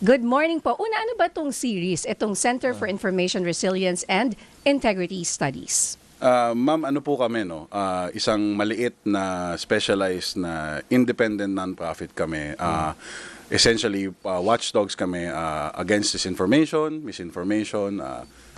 Good morning po. Una, ano ba itong series? Itong Center for Information Resilience and Integrity Studies. Ma'am, ano po kami, no? Isang maliit na specialized na independent non-profit kami. Essentially, watchdogs kami against disinformation, misinformation,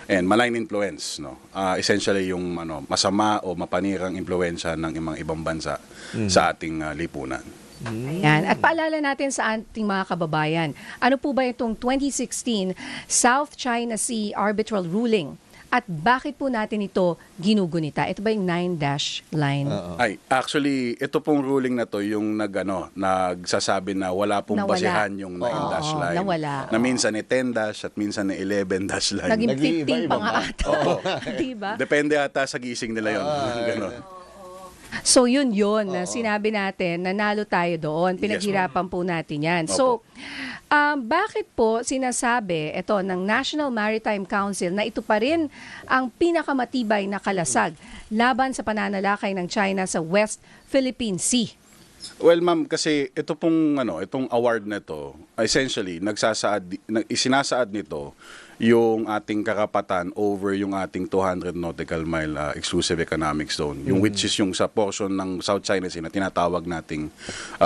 and malign influence. No? Essentially, yung masama o mapanirang impluensya ng mga ibang bansa sa ating lipunan. Ayan. At paalala natin sa ating mga kababayan, ano po ba itong 2016 South China Sea Arbitral Ruling? At bakit po natin ito ginugunita? Ito ba yung 9-dash line? Ay, actually, ito pong ruling na to yung nagsasabi na wala pong Nawala. basehan yung 9-dash line. Nawala. Na minsan ni 10-dash at minsan ni 11-dash line. Naging 15 Nag-iiba-iba pa nga pa. ata. Diba? Depende ata sa gising nila yun. Ganon. So yun na sinabi natin, nanalo tayo doon. Pinaghirapan po natin yan. So, bakit po sinasabi ito ng National Maritime Council na ito pa rin ang pinakamatibay na kalasag laban sa pananalakay ng China sa West Philippine Sea? Well, ma'am, kasi itong award na to, essentially isinasaad nito yung ating karapatan over yung ating 200 nautical mile exclusive economic zone, yung which is yung sa portion ng South China Sea na tinatawag nating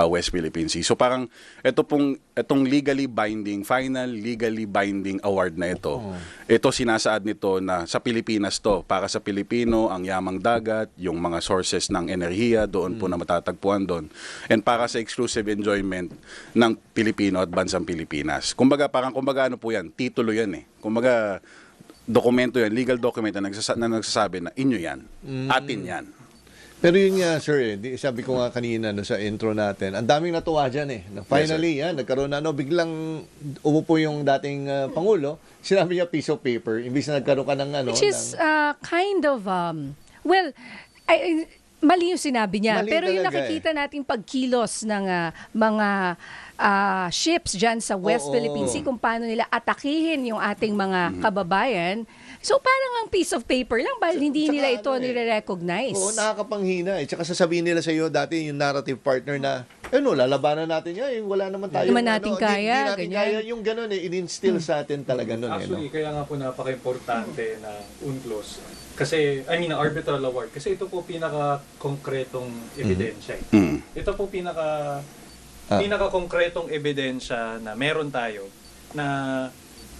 West Philippine Sea. So parang itong final legally binding award na ito sinasaad nito na sa Pilipinas to, para sa Pilipino ang yamang dagat, yung mga sources ng enerhiya doon po na matatagpuan doon, and para sa exclusive enjoyment ng Pilipino at bansang Pilipinas. Kumbaga ano po yan, titulo yan eh. Kumbaga, dokumento yan, legal document na nagsasabi na inyo yan, atin yan. Pero yun nga, sir, sabi ko nga kanina sa intro natin, ang daming natuwa dyan eh. Finally, nagkaroon na, biglang umupo yung dating Pangulo, sinabi niya piece of paper, imbis na nagkaroon ka ng Which is kind of, mali yung sinabi niya. Mali Pero yung talaga nakikita nating pagkilos ng mga ships dyan sa West Philippine Sea, kung paano nila atakihin yung ating mga kababayan. So parang ang piece of paper lang, dahil hindi nila ito nire-recognize. Oo, nakakapanghina. Tsaka sasabihin nila sa iyo dati yung narrative partner na, lalabanan natin yan, wala naman tayo. Naman natin kaya, hindi natin ganyan. kaya. Yung gano'n in-instill sa atin talaga nun. Actually, kaya nga po napaka-importante na UNCLOS. Kasi, ang arbitral award. Kasi ito po pinaka-konkretong ebidensya. Ito po pinaka-konkretong ebidensya na meron tayo na,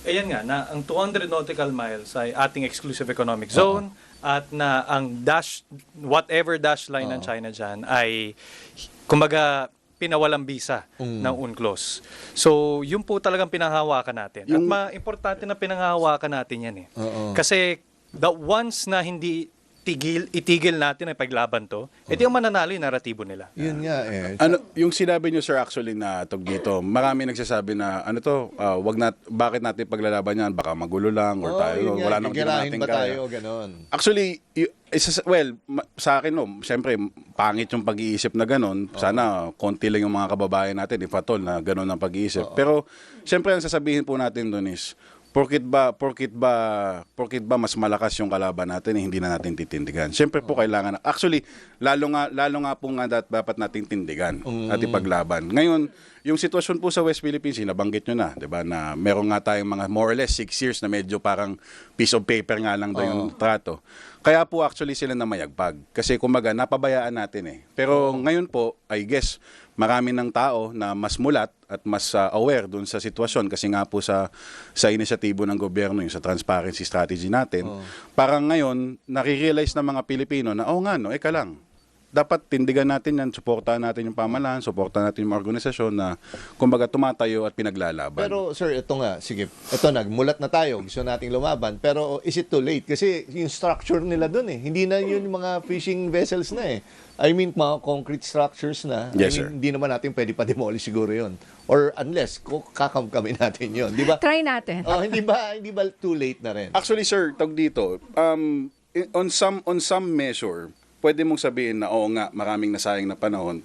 ayan nga, na ang 200 nautical miles ay ating exclusive economic zone at na ang whatever dash line ng China dyan ay, kumbaga, pinawalang bisa ng UNCLOS. So, yun po talagang pinanghahawakan natin. At importante na pinanghahawakan natin yan eh. Kasi, once na hindi itigil natin ang paglaban to, ito yung mananalo yung naratibo nila. Yun nga eh. Yung sinabi niyo, sir, actually na dito, marami nagsasabi na bakit natin paglalaban yan, baka magulo lang or tayo, wala nang natin ba kaya. tayo, ganon. Actually, sa akin, siyempre, pangit yung pag-iisip na gano'n. Sana, konti lang yung mga kababayan natin, if at all, na gano'n ang pag-iisip. Pero, siyempre, ang sasabihin po natin doon is, porkit ba mas malakas yung kalaban natin, hindi na natin titindigan. Siyempre po kailangan, actually, lalo nga po dapat nating tindigan at ipaglaban. Ngayon, yung sitwasyon po sa West Philippine Sea, nabanggit nyo na, 'di ba, na meron nga tayong mga more or less 6 years na medyo parang piece of paper nga lang daw yung trato. Kaya po actually sila na mayagpag. Kasi kumbaga, napabayaan natin eh. Pero ngayon po, I guess, marami ng tao na mas mulat at mas aware dun sa sitwasyon kasi nga po sa inisyatibo ng gobyerno, yung sa transparency strategy natin, parang ngayon, nare-realize ng mga Pilipino na, eka lang, dapat tindigan natin yan, suportahan natin yung pamahalaan, suportahan natin yung organisasyon na kumbaga tumatayo at pinaglalaban. Pero sir, ito nga, sige, ito nagmulat na tayo, gusto nating lumaban, pero is it too late? Kasi yung structure nila dun eh, hindi na yun mga fishing vessels na eh. I mean, mga concrete structures na. Yes, I mean, sir. hindi naman natin pwede pa-demolish siguro yun. Or unless, kakamkamin natin yun, di ba? Try natin. Hindi ba too late na rin? Actually, sir, dito, on some measure, pwede mong sabihin na maraming nasayang na panahon,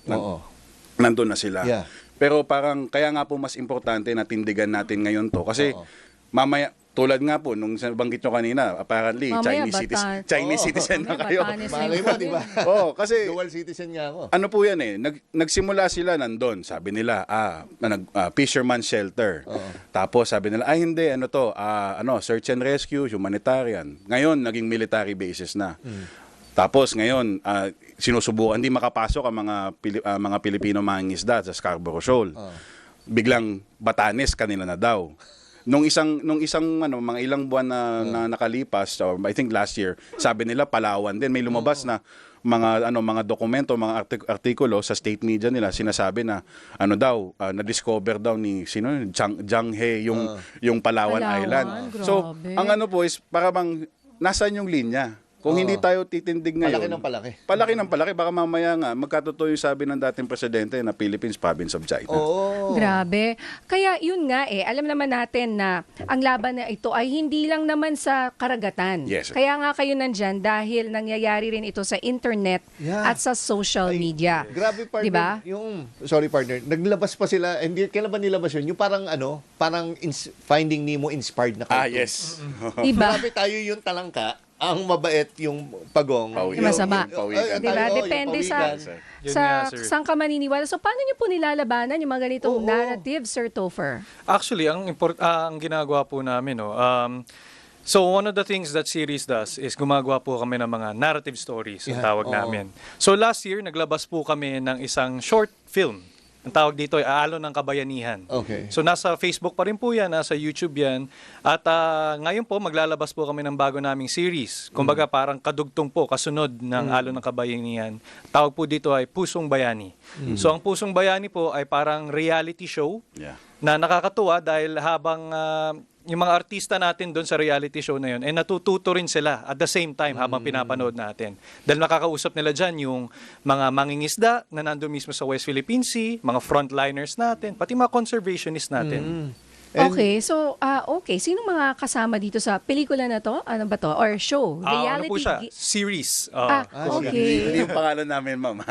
nandun na sila. Yeah. Pero parang, kaya nga po mas importante na tindigan natin ngayon to. Kasi, mamaya, tulad nga po, nung banggit nyo kanina, apparently, Mamaya, Chinese citizen na kayo. Batanes na Malay yung mo, di ba? Oo, kasi Dual citizen nga ako. ano po yan nagsimula sila nandun, sabi nila, fisherman shelter. Tapos sabi nila, hindi, search and rescue, humanitarian. Ngayon, naging military bases na. Tapos ngayon, sinusubukan, hindi makapasok ang mga Pilipino mangingisda sa Scarborough Shoal. Biglang Batanes kanila na daw. Nung isang mga ilang buwan na nakalipas, or I think last year, sabi nila Palawan din, may lumabas na mga dokumento, mga artikulo sa state media nila, sinasabi na na-discover daw ni Jiang He yung Palawan Island. So, grabe. ang po is para bang nasaan yung linya? Kung hindi tayo titindig ngayon. Palaki ng palaki. Palaki ng palaki. Baka mamaya nga, magkatotoo yung sabi ng dating presidente na Philippines province of China. Oo. Grabe. Kaya yun nga alam naman natin na ang laban na ito ay hindi lang naman sa karagatan. Yes. Kaya nga kayo nandyan dahil nangyayari rin ito sa internet Yeah. at sa social media. Grabe, partner. Diba? Sorry, partner. Naglabas pa sila, hindi, kailan ba nilabas yun? Yung parang Finding Nemo inspired na cartoon. Yes. Diba? Grabe tayo yung talangka, ang mabait yung pagong. Pawi- Yung masama. pawikan. Diba? Tayo, Depende yung sa pawikan. Yun nga, sir. saan ka maniniwala. So, paano nyo po nilalabanan yung mga ganitong narratives, Sir Topher? Actually, ang ginagawa po namin, so one of the things that series does is gumagawa po kami ng mga narrative stories, ang tawag namin. So last year, naglabas po kami ng isang short film. Ang tawag dito ay Alon ng Kabayanihan. Okay. So nasa Facebook pa rin po yan, nasa YouTube yan. At ngayon po, maglalabas po kami ng bago naming series. Kumbaga parang kadugtong po, kasunod ng Alon ng Kabayanihan. Tawag po dito ay Pusong Bayani. So ang Pusong Bayani po ay parang reality show Yeah. na nakakatuwa dahil habang yung mga artista natin doon sa reality show na yun, natututo rin sila at the same time habang pinapanood natin. Dahil nakakausap nila dyan yung mga mangingisda na nandun mismo sa West Philippine Sea, mga frontliners natin, pati mga conservationists natin. And- Okay, so, Sino mga kasama dito sa pelikula na to? Ano ba to? Or show? Ano po siya? Series. Okay. Hindi yung pangalan namin, ma'am.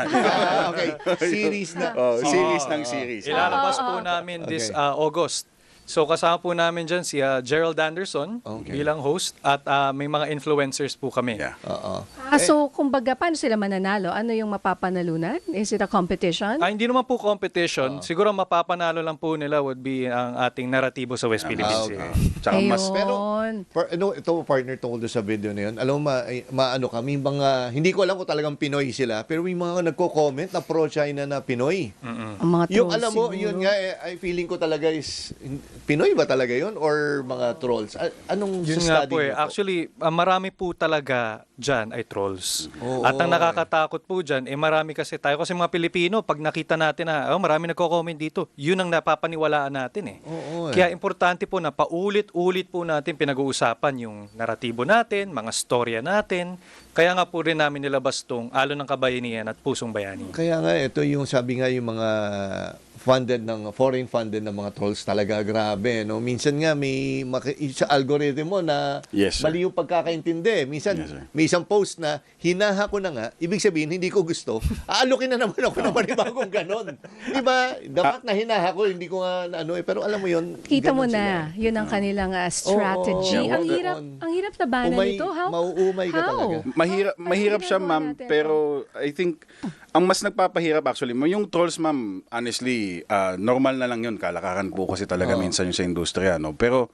Okay. Series na. Series ng series. Ilalabas po namin this August. So kasama po namin dyan si Gerald Anderson bilang host at may mga influencers po kami. Yeah. Oo. So, kumbaga, paano sila mananalo? Ano yung mapapanalunan? Is it a competition? Hindi naman po competition. Siguro ang mapapanalo lang po nila would be ang ating naratibo sa West Philippines. okay. Tsaka mas, Ayun. Ito partner tungkol doon sa video na yun. Alam mo, maano kami, hindi ko alam kung talagang Pinoy sila, pero may mga nagko-comment na pro-China na Pinoy. Ang mga Yung trolls alam mo, siguro. yun nga, I feeling ko talaga is, Pinoy ba talaga yun? Or mga trolls? Anong Yun sa nga study po niyo po? Actually, marami po talaga dyan ay trolls. Oo. At ang nakakatakot po dyan, marami kasi tayo. Kasi mga Pilipino, pag nakita natin na, marami nagko-comment dito, yun ang napapaniwalaan natin . Oo, Kaya importante po na paulit-ulit po natin pinag-uusapan yung naratibo natin, mga storya natin. Kaya nga po rin namin nilabas tong Alon ng Kabayanihan at Pusong Bayani. Kaya nga, ito yung sabi nga yung mga foreign funded ng mga trolls talaga, grabe. No? Minsan nga sa algorithm mo na Yes, sir. mali yung pagkakaintindi. Minsan, Yes, sir. may isang post na hinaha ko na nga, ibig sabihin, hindi ko gusto. Aalukin na naman ako ng panibagong ganon. Diba? Dapat na hinaha ko, hindi ko nga pero alam mo yun. Kita mo ganon na, sila. yun ang kanilang strategy. Oo. Ang hirap tabanan nito. How? Mauumay ka How? talaga. mahirap siya, ginagawa ma'am, natin? pero I think ang mas nagpapahirap actually, yung trolls, ma'am, honestly, normal na lang yun. Kalakaran po kasi talaga minsan yung sa industriya, no? Pero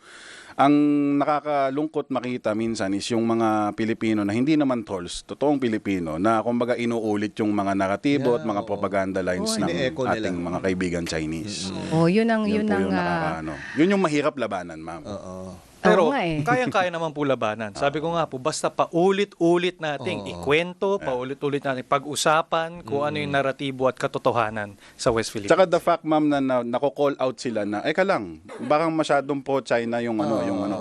ang nakakalungkot makita minsan is yung mga Pilipino na hindi naman trolls, totoong Pilipino, na kumbaga inuulit yung mga naratibo at mga propaganda lines ng ini-echo nila. ating mga kaibigan Chinese. Yun ang, Yun yun po ang, yung yun yung mahirap labanan, ma'am. Pero Oo nga kayang-kaya naman po labanan. Sabi ko nga po, basta paulit-ulit nating ikwento, paulit-ulit nating pag-usapan kung ano yung naratibo at katotohanan sa West Philippines. Tsaka the fact, ma'am, na nako-call out sila na, eka lang, baka masyadong pro-China yung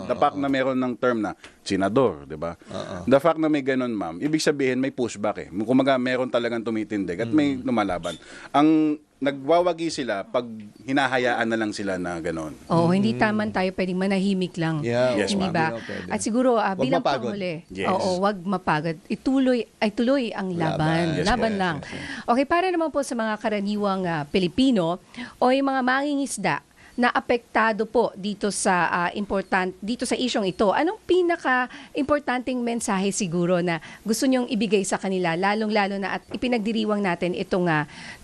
the fact na meron ng term na senador, di ba? The fact na may ganun, ma'am, ibig sabihin may pushback . Kumaga, meron talagang tumitindig at may lumalaban. Ang nagwawagi sila pag hinahayaan na lang sila na gano'n. hindi taman tayo pwedeng manahimik lang. Yeah, Yes, Hindi ma'am. ba? Hindi na pwede. At siguro, bilang mapagod. panghuli, Yes. wag mapagod. Tuloy ang laban. Yes, Laban yes, lang. Okay, para naman po sa mga karaniwang Pilipino o yung mga mangingisda naapektado po dito sa dito sa isyong ito, anong pinaka-importanting mensahe siguro na gusto niyong ibigay sa kanila, lalong-lalo na at ipinagdiriwang natin itong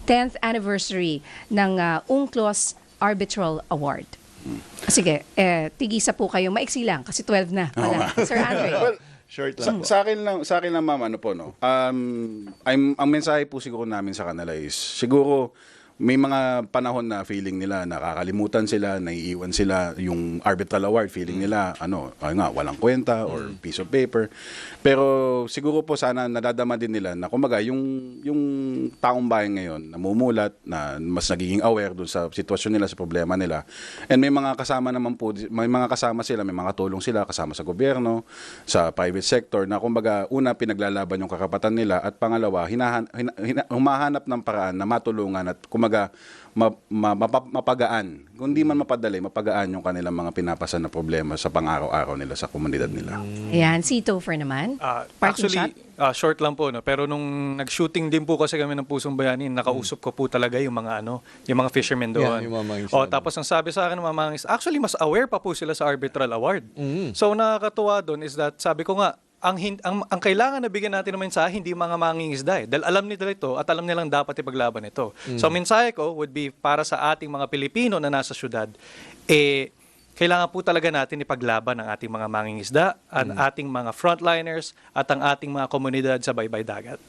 10th anniversary ng UNCLOS Arbitral Award? Sige, tigisa po kayo. Maiksi lang kasi 12 na pala. Sir Andre. Well, Short lang po. sa akin lang ma'am, ano po, no? Ang mensahe po siguro namin sa kanila is, siguro, may mga panahon na feeling nila nakakalimutan sila, naiiwan sila yung arbitral award, feeling nila walang kwenta or piece of paper. Pero siguro po sana nadadama din nila na kumbaga yung taong bayan ngayon namumulat, na mas nagiging aware dun sa sitwasyon nila, sa problema nila. And may mga kasama naman po, may mga kasama sila, may mga tulong sila kasama sa gobyerno, sa private sector, na kumbaga una pinaglalaban yung karapatan nila, at pangalawa humahanap ng paraan na matulungan at kumbaga mapagaan. Kung di man mapadali, mapagaan yung kanilang mga pinapasan na problema sa pang-araw-araw nila, sa komunidad nila. Ayan, si Topher naman. Parting shot? Actually, short lang po, no? Pero nung nag-shooting din po kasi kami ng Pusong Bayani, nakausap ko po talaga yung mga yung mga fishermen doon. Yeah, yung mga mangingisda. Tapos ang sabi sa akin ng mga mangingisda, actually mas aware pa po sila sa arbitral award. So nakakatuwa doon is that, sabi ko nga, ang kailangan na bigyan natin ng mensahe, hindi mga mangingisda dahil alam nila ito at alam nilang dapat ipaglaban ito. So ang mensahe ko would be para sa ating mga Pilipino na nasa syudad, kailangan po talaga natin ipaglaban ang ating mga mangingisda, ang ating mga frontliners at ang ating mga komunidad sa baybay dagat.